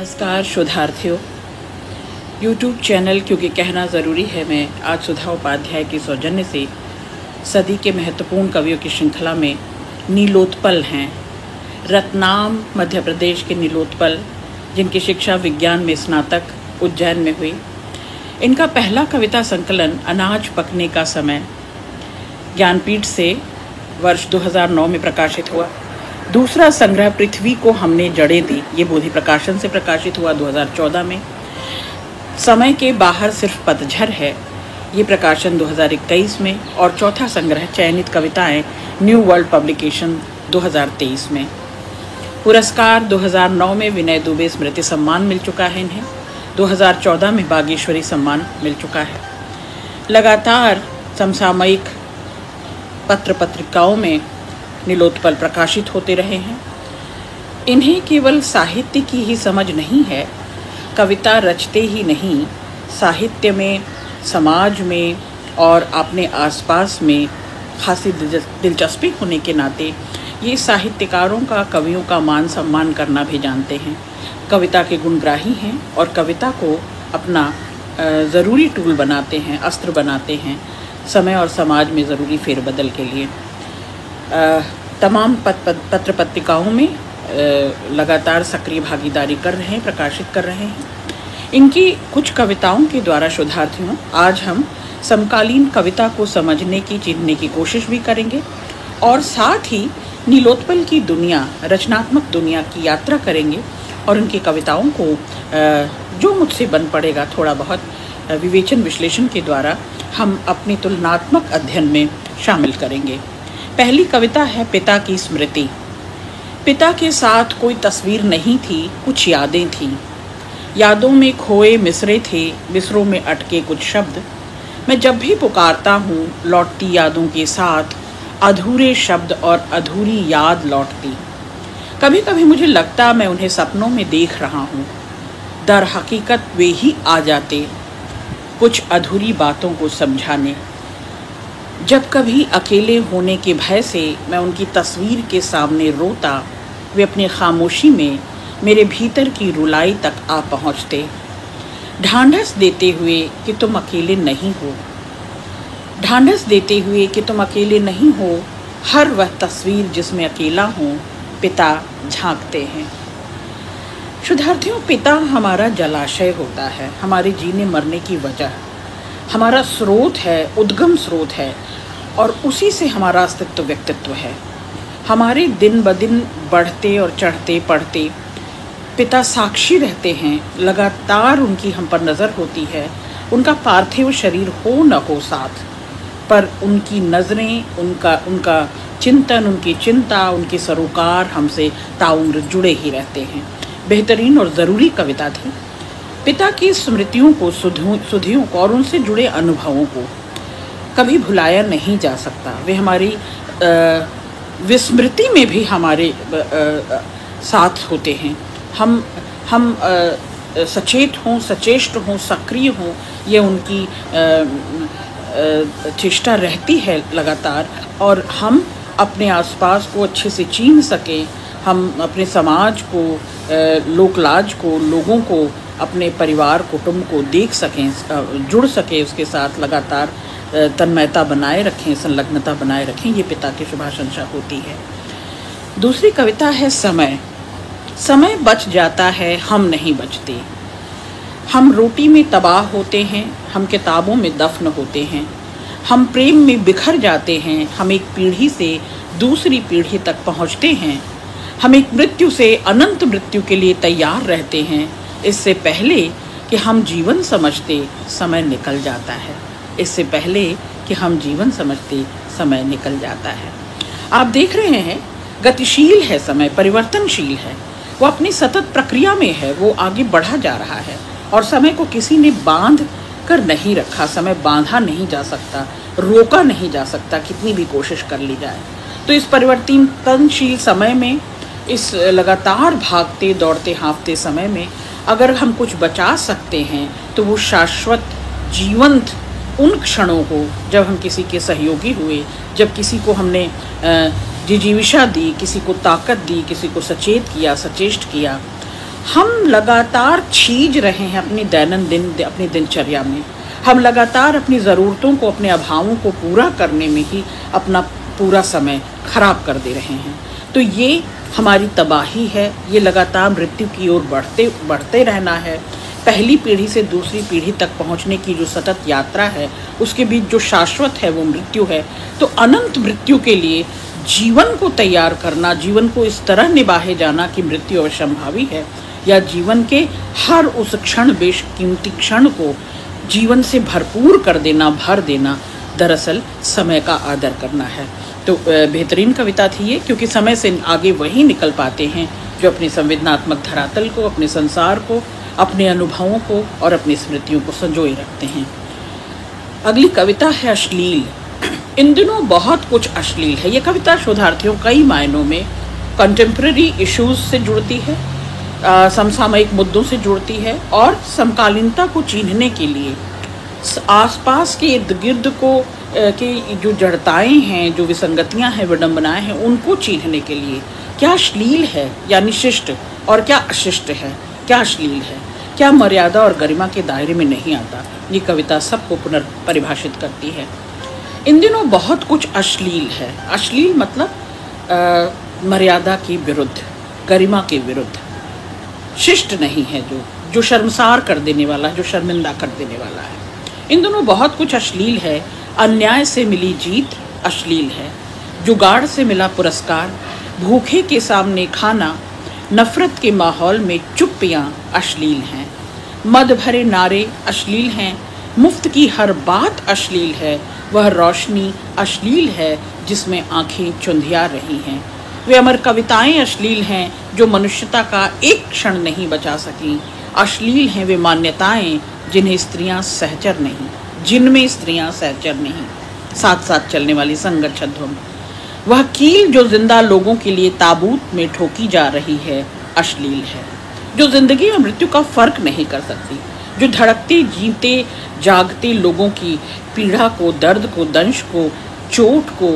नमस्कार शोधार्थियों। YouTube channel क्योंकि कहना ज़रूरी है मैं आज सुधा उपाध्याय के सौजन्य से सदी के महत्वपूर्ण कवियों की श्रृंखला में नीलोत्पल हैं। रत्नाम मध्य प्रदेश के नीलोत्पल, जिनकी शिक्षा विज्ञान में स्नातक उज्जैन में हुई। इनका पहला कविता संकलन अनाज पकने का समय ज्ञानपीठ से वर्ष 2009 में प्रकाशित हुआ। दूसरा संग्रह पृथ्वी को हमने जड़ें दी, ये बोधि प्रकाशन से प्रकाशित हुआ 2014 में। समय के बाहर सिर्फ पतझर है, ये प्रकाशन 2021 में। और चौथा संग्रह चयनित कविताएं न्यू वर्ल्ड पब्लिकेशन 2023 में। पुरस्कार 2009 में विनय दुबे स्मृति सम्मान मिल चुका है इन्हें। 2014 में बागेश्वरी सम्मान मिल चुका है। लगातार समसामयिक पत्र पत्रिकाओं में नीलोत्पल प्रकाशित होते रहे हैं। इन्हें केवल साहित्य की ही समझ नहीं है, कविता रचते ही नहीं, साहित्य में, समाज में और अपने आसपास में खासी दिलचस्पी होने के नाते ये साहित्यकारों का, कवियों का मान सम्मान करना भी जानते हैं। कविता के गुणग्राही हैं और कविता को अपना ज़रूरी टूल बनाते हैं, अस्त्र बनाते हैं समय और समाज में ज़रूरी फेरबदल के लिए। तमाम पत्र पत्रिकाओं में लगातार सक्रिय भागीदारी कर रहे हैं, प्रकाशित कर रहे हैं। इनकी कुछ कविताओं के द्वारा शोधार्थियों आज हम समकालीन कविता को समझने की, चिन्हने की कोशिश भी करेंगे और साथ ही नीलोत्पल की दुनिया, रचनात्मक दुनिया की यात्रा करेंगे और उनकी कविताओं को जो मुझसे बन पड़ेगा थोड़ा बहुत विवेचन विश्लेषण के द्वारा हम अपनी तुलनात्मक अध्ययन में शामिल करेंगे। पहली कविता है पिता की स्मृति। पिता के साथ कोई तस्वीर नहीं थी, कुछ यादें थीं। यादों में खोए मिसरे थे, मिसरों में अटके कुछ शब्द। मैं जब भी पुकारता हूँ लौटती यादों के साथ, अधूरे शब्द और अधूरी याद लौटती। कभी कभी मुझे लगता मैं उन्हें सपनों में देख रहा हूँ, दर हकीकत वे ही आ जाते कुछ अधूरी बातों को समझाने। जब कभी अकेले होने के भय से मैं उनकी तस्वीर के सामने रोता, वे अपनी खामोशी में मेरे भीतर की रुलाई तक आ पहुँचते, ढांढस देते हुए कि तुम अकेले नहीं हो, ढांढस देते हुए कि तुम अकेले नहीं हो। हर वह तस्वीर जिसमें अकेला हूँ, पिता झांकते हैं। शोधार्थियों, पिता हमारा जलाशय होता है, हमारे जीने मरने की वजह, हमारा स्रोत है, उद्गम स्रोत है और उसी से हमारा अस्तित्व, व्यक्तित्व है। हमारे दिन ब दिन बढ़ते और चढ़ते पढ़ते पिता साक्षी रहते हैं, लगातार उनकी हम पर नज़र होती है। उनका पार्थिव शरीर हो न हो साथ, पर उनकी नज़रें, उनका चिंतन, उनकी चिंता, उनके सरोकार हमसे ताउम्र जुड़े ही रहते हैं। बेहतरीन और ज़रूरी कविता थी। पिता की स्मृतियों को, सुधियों को और उनसे जुड़े अनुभवों को कभी भुलाया नहीं जा सकता। वे हमारी विस्मृति में भी हमारे साथ होते हैं। हम सचेत हों, सचेष्ट हों, सक्रिय हों, ये उनकी चेष्टा रहती है लगातार। और हम अपने आसपास को अच्छे से चीन सकें, हम अपने समाज को, लोकलाज को, लोगों को, अपने परिवार कुटुंब को देख सकें, जुड़ सकें, उसके साथ लगातार तन्मयता बनाए रखें, संलग्नता बनाए रखें, ये पिता की शुभाशंसा होती है। दूसरी कविता है समय। समय बच जाता है, हम नहीं बचते। हम रोटी में तबाह होते हैं, हम किताबों में दफन होते हैं। हम प्रेम में बिखर जाते हैं, हम एक पीढ़ी से दूसरी पीढ़ी तक पहुँचते हैं। हम एक मृत्यु से अनंत मृत्यु के लिए तैयार रहते हैं। इससे पहले कि हम जीवन समझते, समय निकल जाता है। इससे पहले कि हम जीवन समझते, समय निकल जाता है। आप देख रहे हैं, गतिशील है समय, परिवर्तनशील है, वो अपनी सतत प्रक्रिया में है, वो आगे बढ़ा जा रहा है और समय को किसी ने बांध कर नहीं रखा। समय बांधा नहीं जा सकता, रोका नहीं जा सकता, कितनी भी कोशिश कर ली जाए। तो इस परिवर्तनशील समय में, इस लगातार भागते दौड़ते हाँफते समय में अगर हम कुछ बचा सकते हैं तो वो शाश्वत, जीवंत उन क्षणों को जब हम किसी के सहयोगी हुए, जब किसी को हमने जिजीविषा दी, किसी को ताकत दी, किसी को सचेत किया, सचेष्ट किया, हम लगातार छीज रहे हैं अपनी दिनचर्या में। हम लगातार अपनी ज़रूरतों को, अपने अभावों को पूरा करने में ही अपना पूरा समय खराब कर दे रहे हैं। तो ये हमारी तबाही है। ये लगातार मृत्यु की ओर बढ़ते रहना है। पहली पीढ़ी से दूसरी पीढ़ी तक पहुंचने की जो सतत यात्रा है, उसके बीच जो शाश्वत है वो मृत्यु है। तो अनंत मृत्यु के लिए जीवन को तैयार करना, जीवन को इस तरह निभाए जाना कि मृत्यु असंभावी है, या जीवन के हर उस क्षण, बेशकीमती क्षण को जीवन से भरपूर कर देना, भर देना, दरअसल समय का आदर करना है। तो बेहतरीन कविता थी ये, क्योंकि समय से आगे वही निकल पाते हैं जो अपनी संवेदनात्मक धरातल को, अपने संसार को, अपने अनुभवों को और अपनी स्मृतियों को संजोए रखते हैं। अगली कविता है अश्लील। इन दिनों बहुत कुछ अश्लील है। ये कविता शोधार्थियों कई मायनों में कंटेम्प्रेरी इश्यूज से जुड़ती है, समसामयिक मुद्दों से जुड़ती है, और समकालीनता को चिन्हने के लिए आसपास के इर्द गिर्द को के जो जड़ताएं हैं, जो विसंगतियां हैं, विडंबनाएं हैं, उनको चिन्हने के लिए क्या अश्लील है यानी शिष्ट, और क्या अशिष्ट है, क्या अश्लील है, क्या मर्यादा और गरिमा के दायरे में नहीं आता। ये कविता सबको पुनर्परिभाषित करती है। इन दिनों बहुत कुछ अश्लील है। अश्लील मतलब मर्यादा के विरुद्ध, गरिमा के विरुद्ध, शिष्ट नहीं है, जो शर्मसार कर देने वाला, जो शर्मिंदा कर देने वाला है। इन दोनों बहुत कुछ अश्लील है। अन्याय से मिली जीत अश्लील है, जुगाड़ से मिला पुरस्कार, भूखे के सामने खाना, नफरत के माहौल में चुप्पियाँ अश्लील हैं, मद भरे नारे अश्लील हैं, मुफ्त की हर बात अश्लील है, वह रोशनी अश्लील है जिसमें आंखें चुंधिया रही हैं, वे अमर कविताएं अश्लील हैं जो मनुष्यता का एक क्षण नहीं बचा सकीं, अश्लील हैं वे मान्यताएं जिन्हें स्त्रियां सहचर नहीं, जिनमें स्त्रियां सहचर नहीं, साथ साथ चलने वाली संघर्ष धुन, वह कील जो जिंदा लोगों के लिए ताबूत में ठोकी जा रही है अश्लील है, जो जिंदगी और मृत्यु का फर्क नहीं कर सकती, जो धड़कते जीते जागते लोगों की पीड़ा को, दर्द को, दंश को, चोट को,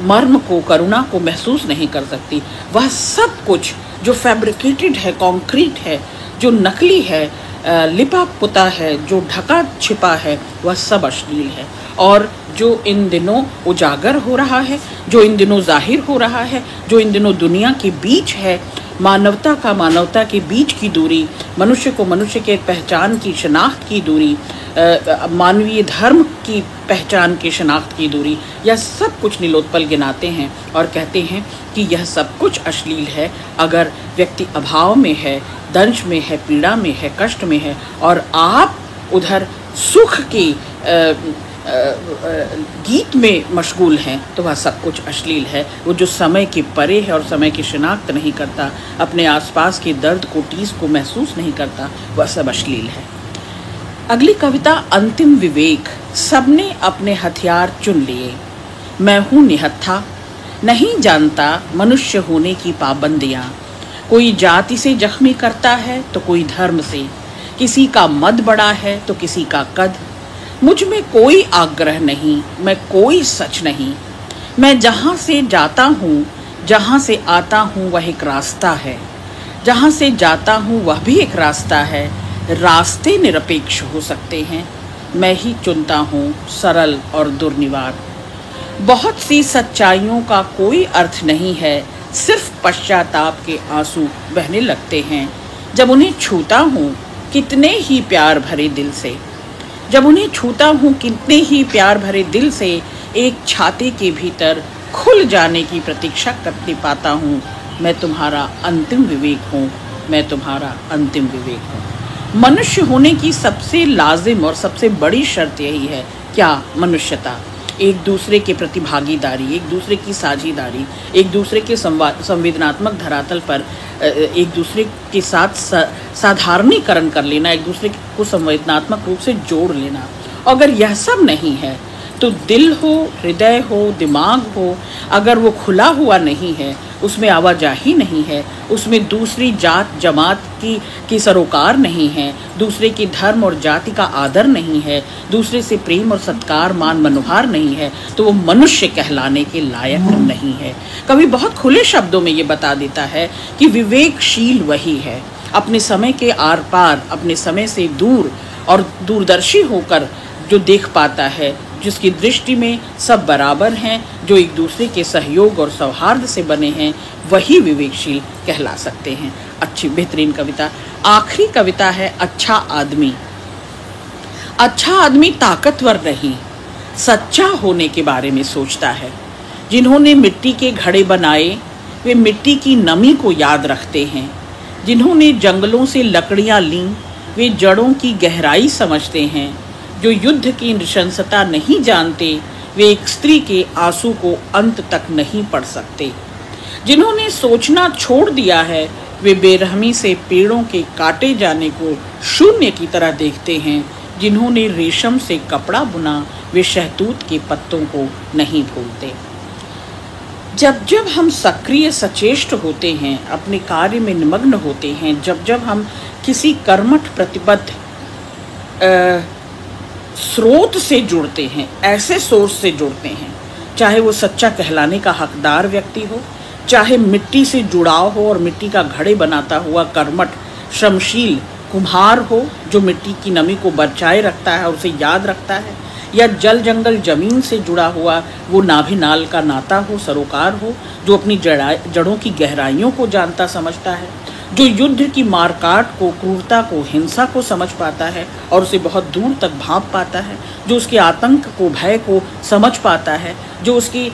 मर्म को, करुणा को महसूस नहीं कर सकती, वह सब कुछ जो फैब्रिकेटेड है, कॉन्क्रीट है, जो नकली है, लिपा पुता है, जो ढका छिपा है, वह सब अश्लील है। और जो इन दिनों उजागर हो रहा है, जो इन दिनों जाहिर हो रहा है, जो इन दिनों दुनिया के बीच है, मानवता के बीच की दूरी, मनुष्य को मनुष्य के पहचान की शनाख्त की दूरी, मानवीय धर्म की पहचान की शनाख्त की दूरी, यह सब कुछ नीलोत्पल गिनाते हैं और कहते हैं कि यह सब कुछ अश्लील है अगर व्यक्ति अभाव में है, दंश में है, पीड़ा में है, कष्ट में है, और आप उधर सुख की गीत में मशगूल हैं, तो वह सब कुछ अश्लील है। वो जो समय के परे है और समय की शिनाख्त नहीं करता, अपने आसपास के दर्द को, टीस को महसूस नहीं करता, वह सब अश्लील है। अगली कविता अंतिम विवेक। सबने अपने हथियार चुन लिए, मैं हूँ निहत्था, नहीं जानता मनुष्य होने की पाबंदियाँ, कोई जाति से जख्मी करता है तो कोई धर्म से, किसी का मद बड़ा है तो किसी का कद, मुझ में कोई आग्रह नहीं, मैं कोई सच नहीं, मैं जहाँ से जाता हूँ, जहाँ से आता हूँ वह एक रास्ता है, जहाँ से जाता हूँ वह भी एक रास्ता है, रास्ते निरपेक्ष हो सकते हैं, मैं ही चुनता हूँ सरल और दुर्निवार, बहुत सी सच्चाइयों का कोई अर्थ नहीं है, सिर्फ पश्चाताप के आंसू बहने लगते हैं, जब उन्हें छूता हूँ कितने ही प्यार भरे दिल से, जब उन्हें छूता हूँ कितने ही प्यार भरे दिल से, एक छाते के भीतर खुल जाने की प्रतीक्षा करते पाता हूँ, मैं तुम्हारा अंतिम विवेक हूँ, मैं तुम्हारा अंतिम विवेक हूँ। मनुष्य होने की सबसे लाजिम और सबसे बड़ी शर्त यही है, क्या? मनुष्यता, एक दूसरे के प्रति भागीदारी, एक दूसरे की साझेदारी, एक दूसरे के संवेदनात्मक धरातल पर एक दूसरे के साथ साधारणीकरण कर लेना, एक दूसरे को संवेदनात्मक रूप से जोड़ लेना। अगर यह सब नहीं है तो दिल हो, हृदय हो, दिमाग हो, अगर वो खुला हुआ नहीं है, उसमें आवाजाही नहीं है, उसमें दूसरी जात जमात की सरोकार नहीं है, दूसरे की धर्म और जाति का आदर नहीं है, दूसरे से प्रेम और सत्कार, मान मनोहार नहीं है, तो वो मनुष्य कहलाने के लायक नहीं है। कवि बहुत खुले शब्दों में ये बता देता है कि विवेकशील वही है अपने समय के आर पार, अपने समय से दूर और दूरदर्शी होकर जो देख पाता है, जिसकी दृष्टि में सब बराबर हैं, जो एक दूसरे के सहयोग और सौहार्द से बने हैं, वही विवेकशील कहला सकते हैं। अच्छी बेहतरीन कविता। आखिरी कविता है अच्छा आदमी। अच्छा आदमी ताकतवर नहीं, सच्चा होने के बारे में सोचता है। जिन्होंने मिट्टी के घड़े बनाए वे मिट्टी की नमी को याद रखते हैं। जिन्होंने जंगलों से लकड़ियां लीं वे जड़ों की गहराई समझते हैं। जो युद्ध की नृशंसता नहीं जानते वे एक स्त्री के आंसू को अंत तक नहीं पढ़ सकते। जिन्होंने सोचना छोड़ दिया है वे बेरहमी से पेड़ों के काटे जाने को शून्य की तरह देखते हैं। जिन्होंने रेशम से कपड़ा बुना वे शहतूत के पत्तों को नहीं भूलते। जब जब हम सक्रिय सचेष्ट होते हैं, अपने कार्य में निमग्न होते हैं, जब जब हम किसी कर्मठ प्रतिबद्ध स्रोत से जुड़ते हैं, ऐसे सोर्स से जुड़ते हैं, चाहे वो सच्चा कहलाने का हकदार व्यक्ति हो, चाहे मिट्टी से जुड़ाव हो और मिट्टी का घड़े बनाता हुआ कर्मठ श्रमशील कुम्हार हो जो मिट्टी की नमी को बचाए रखता है और उसे याद रखता है, या जल जंगल जमीन से जुड़ा हुआ वो नाभिनाल का नाता हो, सरोकार हो, जो अपनी जड़ों की गहराइयों को जानता समझता है, जो युद्ध की मारकाट को, क्रूरता को, हिंसा को समझ पाता है और उसे बहुत दूर तक भांप पाता है, जो उसके आतंक को, भय को समझ पाता है, जो उसकी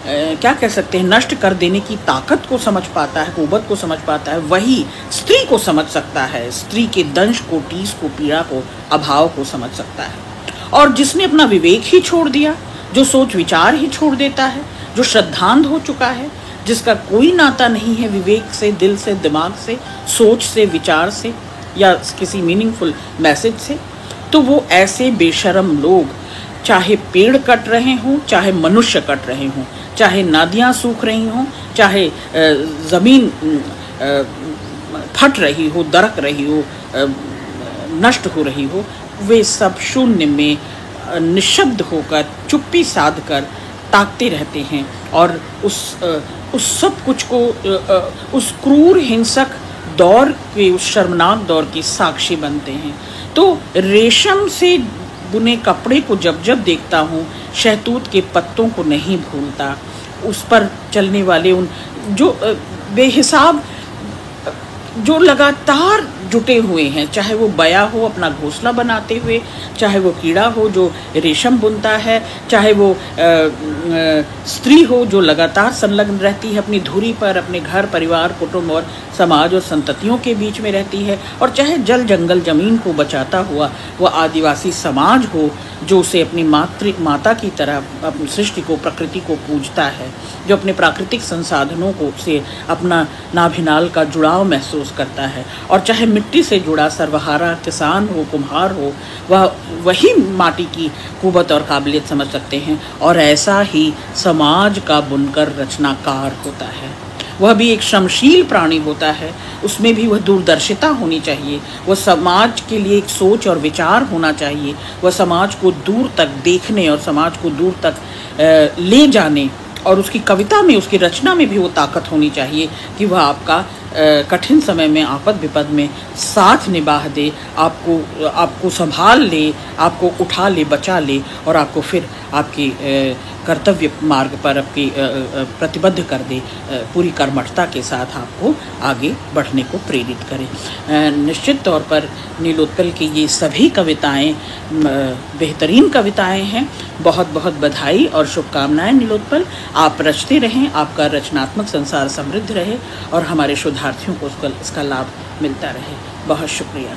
क्या कह सकते हैं, नष्ट कर देने की ताकत को समझ पाता है, कुव्वत को समझ पाता है, वही स्त्री को समझ सकता है, स्त्री के दंश को, टीस को, पीड़ा को, अभाव को समझ सकता है। और जिसने अपना विवेक ही छोड़ दिया, जो सोच विचार ही छोड़ देता है, जो श्रद्धांध हो चुका है, जिसका कोई नाता नहीं है विवेक से, दिल से, दिमाग से, सोच से, विचार से या किसी मीनिंगफुल मैसेज से, तो वो ऐसे बेशर्म लोग, चाहे पेड़ कट रहे हों, चाहे मनुष्य कट रहे हों, चाहे नदियाँ सूख रही हों, चाहे ज़मीन फट रही हो, दरक रही हो, नष्ट हो रही हो, वे सब शून्य में निशब्द होकर, चुप्पी साध कर ताकते रहते हैं और उस सब कुछ को, उस क्रूर हिंसक दौर के, उस शर्मनाक दौर की साक्षी बनते हैं। तो रेशम से बुने कपड़े को जब जब देखता हूँ, शहतूत के पत्तों को नहीं भूलता, उस पर चलने वाले उन जो बेहिसाब, जो लगातार जुटे हुए हैं, चाहे वो बया हो अपना घोंसला बनाते हुए, चाहे वो कीड़ा हो जो रेशम बुनता है, चाहे वो स्त्री हो जो लगातार संलग्न रहती है अपनी धुरी पर, अपने घर, परिवार, कुटुंब और समाज और संततियों के बीच में रहती है, और चाहे जल जंगल जमीन को बचाता हुआ वह आदिवासी समाज हो जो उसे अपनी माता की तरह अपनी सृष्टि को, प्रकृति को पूजता है, जो अपने प्राकृतिक संसाधनों को से अपना नाभिनाल का जुड़ाव महसूस करता है, और चाहे मिट्टी से जुड़ा सर्वहारा किसान हो, कुम्हार हो, वह वही माटी की कुव्वत और काबिलियत समझ सकते हैं। और ऐसा ही समाज का बुनकर रचनाकार होता है, वह भी एक श्रमशील प्राणी होता है, उसमें भी वह दूरदर्शिता होनी चाहिए, वह समाज के लिए एक सोच और विचार होना चाहिए, वह समाज को दूर तक देखने और समाज को दूर तक ले जाने, और उसकी कविता में, उसकी रचना में भी वो ताकत होनी चाहिए कि वह आपका कठिन समय में, आपद विपद में साथ निभाह दे, आपको संभाल ले, आपको उठा ले, बचा ले और आपको फिर आपकी कर्तव्य मार्ग पर आपकी प्रतिबद्ध कर दे, पूरी कर्मठता के साथ आपको आगे बढ़ने को प्रेरित करे। निश्चित तौर पर नीलोत्पल की ये सभी कविताएं बेहतरीन कविताएं हैं। बहुत बहुत बधाई और शुभकामनाएं नीलोत्पल। आप रचते रहें, आपका रचनात्मक संसार समृद्ध रहे और हमारे शोधार्थियों को इसका लाभ मिलता रहे। बहुत शुक्रिया।